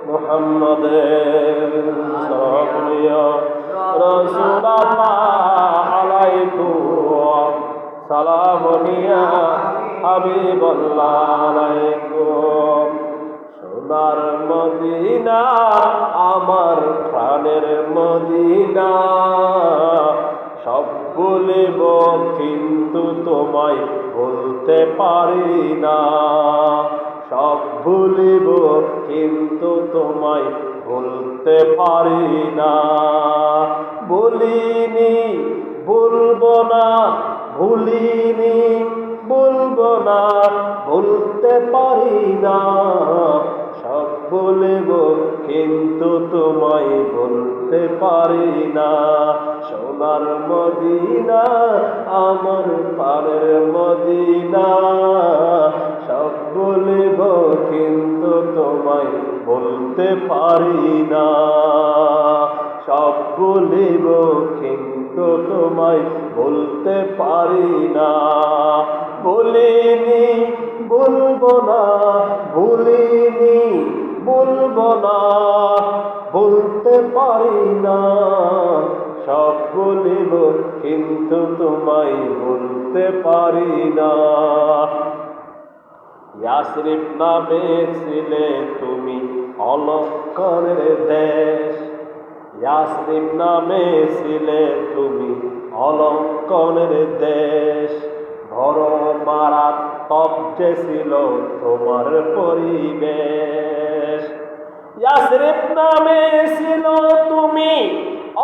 মুহাম্মাদে সাল্লাল্লাহু রাসূলুল্লাহ আলাইকুম সালামুন ইয়া হাবিবাল্লাহ আলাইকুম। সোনার মদিনা আমার প্রাণের মদিনা, সব ভুলিব কিন্তু তোমায় ভুলতে পারি না। সব ভুলিব কিন্তু তোমায় ভুলতে পারি না। বলিনি ভুলবো না, ভুলিনি ভুলবো না, ভুলতে পারি না। সব ভুলিব কিন্তু তোমায় ভুলতে পারি না। সোনার মদিনা আমার প্রাণের মদিনা, সব ভুলিব কিন্তু তোমায় ভুলতে পারি না। সব ভুলিব কিন্তু তোমায় ভুলতে পারি না। বলিনি ভুলবো না, ভুলিনি ভুলবো না, ভুলতে পারি না। সব ভুলিব কিন্তু তোমায় ভুলতে পারি না। ইয়াসরিব নামে ছিলে তুমি অলঙ্কারের দেশ, ইয়াসরিব নামে ছিলে তুমি অলঙ্কারের দেশ। বড় মারাত্মক যে ছিল তোমার পরিবেশ। ইয়াসরিব নামে ছিল তুমি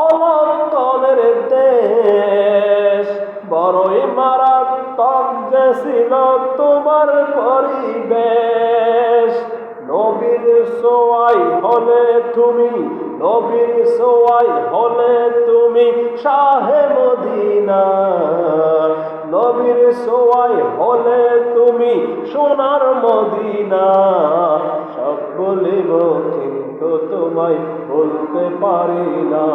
অলঙ্কারের দেশ, বড়ই মারাত্মক যে ছিল তোমার পরিবেশ। নবীর সোয়াই হলে তুমি, নবীর সোয়াই হলে তুমি শাহে মদিনা, নবীর সোয়াই হলে তুমি সোনার মদিনা। সব বলিব কিন্তু তোমায় বলতে পারি না।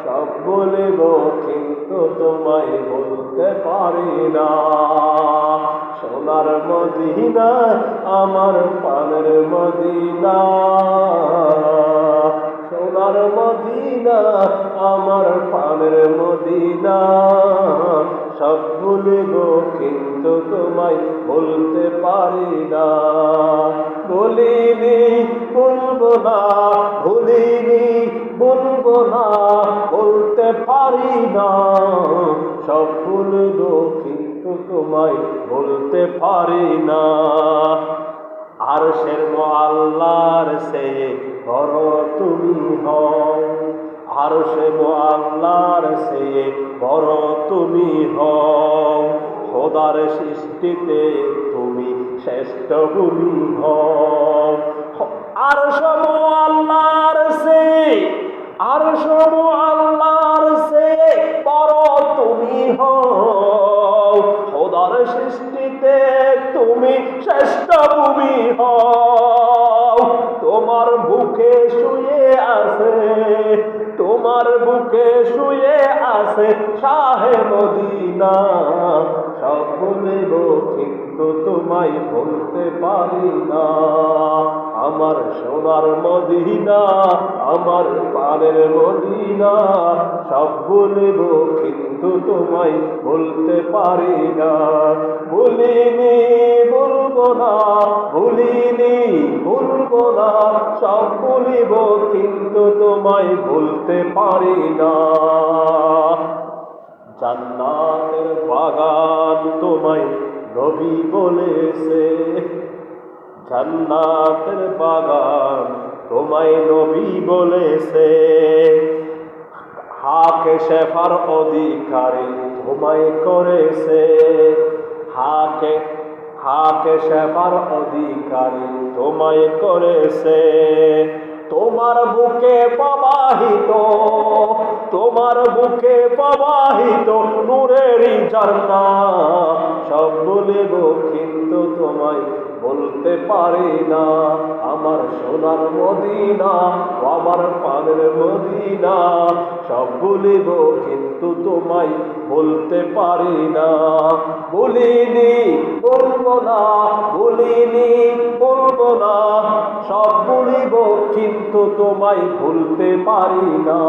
সব বলিব কিন্তু তোমায় বলতে পারি না। সোনার মদিনা আমার প্রাণের মদিনা, সোনার মদিনা আমার প্রাণের মদিনা। সব ভুলিব কিন্তু তোমায় বলতে পারি না। বলিনি বলবো না, ভুলিনি বলবো না, বলতে পারি না। সব ভুলিব কিন্তু তোমায় বলতে পারি না। আরশের মুআল্লার সে বড় তুমি হও, আরশে মুআল্লার সে বড় তুমি হও। খোদার সৃষ্টিতে তুমি শ্রেষ্ঠ বলি হও। আরশ মুআল্লার সে, আরশ মুআল্লার সে বড় তুমি হও। খোদার সৃষ্টিতে তুমি শ্রেষ্ঠ ভূমি হও। তোমার বুকে শুয়ে আছে, তোমার বুকে শুয়ে আছে শাহে মদিনা। সব ভুলিব কিন্তু তোমায় ভুলতে পারি না। আমার সোনার মদিনা আমার প্রাণের মদিনা, সব ভুলিব কিন্তু তোমায় ভুলতে পারি না। ভুলিনি ভুলবো না, ভুলিনি ভুলবো না, সব ভুলিব কিন্তু তোমায় ভুলতে পারি না। জান্নাতের বাগান তোমায় নবী বলেছে, জান্নাতের বাগান তোমায় নবী বলেছে। হাকে শেফার অধিকারী তোমায় করেছে, হাকে হাকে শেফার অধিকারী তোমায় করেছে। তোমার বুকে প্রবাহিত, তোমার বুকে প্রবাহিত নূরেরই ঝর্ণা। সব বলিব কিন্তু তোমায় বলতে পারি না। আমার সোনার মদিনা, আমার প্রাণের মদিনা। সব বলিব কিন্তু তোমায় বলতে পারি না। বলিনি বলবো না, বলিনি বলবো না। সব বলিব কিন্তু তোমায় ভুলতে পারি না।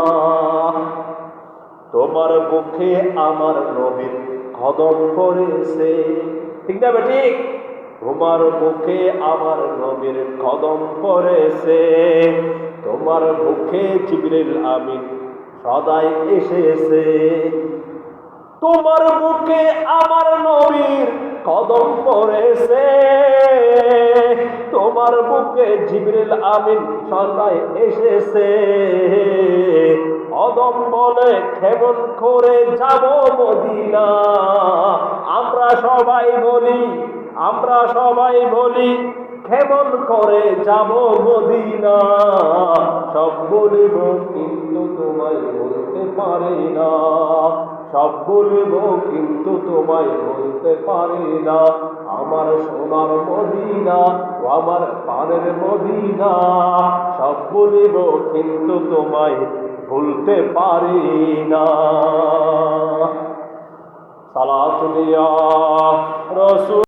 তোমার বুকে আমার নবীর কদম পড়েছে, ঠিক না বেঠিক? তোমার বুকে আমার নবীর কদম পড়েছে। তোমার বুকে জিবরিল আমিন সদাই এসেছে। তোমার বুকে আমার নবীর কদম পড়েছে। তোমার বুকে জিবরিল আমিন সদাই এসেছে। অদম বলে কেমন করে যাব মদিনা। আমরা সবাই বলি, আমরা সবাই বলি কেমন করে যাব মদিনা। সব বলিব কিন্তু তোমায় বলতে পারি না। সব বলিব কিন্তু তোমায় বলতে পারি না। আমার সোনার মদিনা, আমার প্রাণের মদিনা। সব বলিব কিন্তু তোমায় ভুলতে পারি না। সালাতুল ইয়া রাসূল।